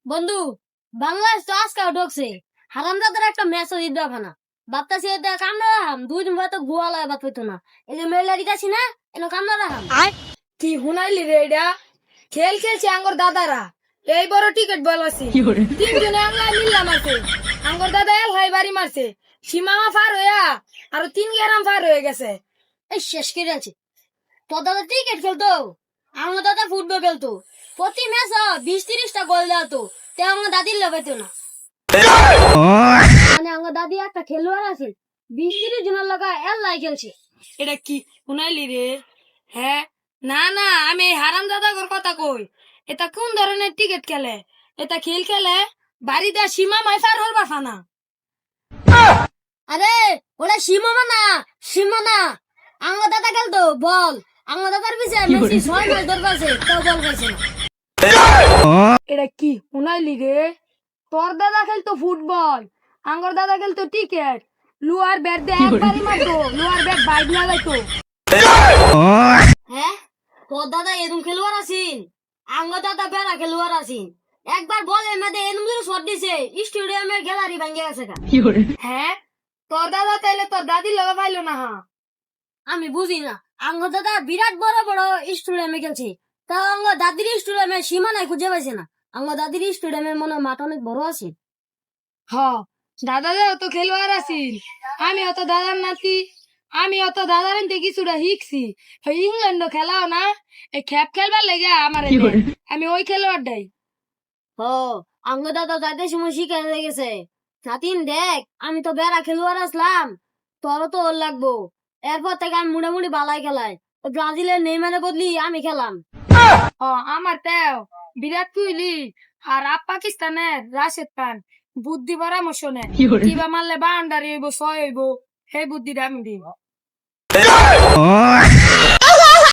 বন্ধু, বাংলাদেশ তো আজকাল ঢুকছে। হারামজাদার একটা ম্যাচও জিতবে না। বাপতাছি এটা কামড়া রাখাম, 2 দিন পরে তো গোয়া লাগে বাপ হইতো না। এই যে মেলা দিতাছি না, এনে কামড়া রাখাম। কি হুনাইলি রে এটা? খেল খেলছে আঙ্গর দাদারা, এই বড় টিকিট বলাছি 3 জনে আংলায় মিললাম আছে। আঙ্গর দাদা এল হাই বাড়ি মারছে, সীমামা পার হইয়া আর 3 গ্রাম পার হয়ে গেছে। এই শেষ করে আছে। তোর দাদা ক্রিকেট খেলতো, আমার দাদা ফুটবল খেলতো। প্রতি ম্যাচ 20-30টা গোল দেওয়াতো, তে আমার দাদির লাগাইতো না। মানে আমার দাদি একটা খেলোয়াড় আছে, 20-30 জনের লাগা এল্লাই খেলছে। এটা কি হুনাইলি রে? হ্যাঁ, না না, আমি এই হারাম দাদাগর কথা কই। এটা কোন ধরনের টিকিট খেলে? এটা খেল খেলে বাড়িতে সীমামায় পার হবার ফানা। আরে ওটা সীমানা না, সীমানা। আমার দাদা খেলতো বল, আমার দাদার পিছিয়ে মেসি 6 ম্যাচ ধরছে, তাও বল পাইছে না। এটা কি হুনাইলি রে? তোর দাদা খেলতো ফুটবল, আঙ্গর দাদা খেলতো টিকেট। লুয়ার ব্যাট দিয়ে একবারই মারতো, লুয়ার ব্যাট বাইক লাগাইতো। হ্যাঁ, তোর দাদা এরকম খেলোয়াড় আছেন, আমার দাদা বেড়া খেলোয়াড় আছেন। একবার বলের মধ্যে এরকম করে শট দিছে, স্টেডিয়ামের গ্যালারি ভেঙে গেছে গা। হ্যাঁ, তোর দাদা তাইলে তোর দাদি লগা পাইলো না। হ্যাঁ, আমি বুঝি না, আমার দাদা বিরাট বড় বড় স্টেডিয়ামে খেলছে, তাও আমার দাদির স্টেডিয়ামে সীমানায় খুঁজে পাইছে না। আমার দাদির স্টেডিয়ামের মনে হয় মাঠ অনেক বড় আছে। হ, দাদাদেরও তো খেলোয়াড় আছিস, আমি অত দাদার নাতি। আমি অত দাদার এনতে কিছুটা শিখছি। ওই ইংল্যান্ড খেলাও না, এই খেপ খেলবার লেগে আমার আমি ওই খেলোয়াড়টাই। ও, আমার দাদা যাইতে সময় শিখে গেছে। নাতিন দেখ, আমি তো বেড়া খেলোয়াড় আসলাম, তোরও তো ওর লাগবো। এরপর থেকে আমি মোটামুটি বালাই খেলাই। তো ব্রাজিলের নেইমারের বদলি আমি খেলাম। ও, আমার তেও বিরাট কোহলি আর পাকিস্তানের রাশেদ খান বুদ্ধি পরামর্শ নেয়, কিবা মারলে বাউন্ডারি হইব, 6 হইব, সেই বুদ্ধিটা আমি দিব।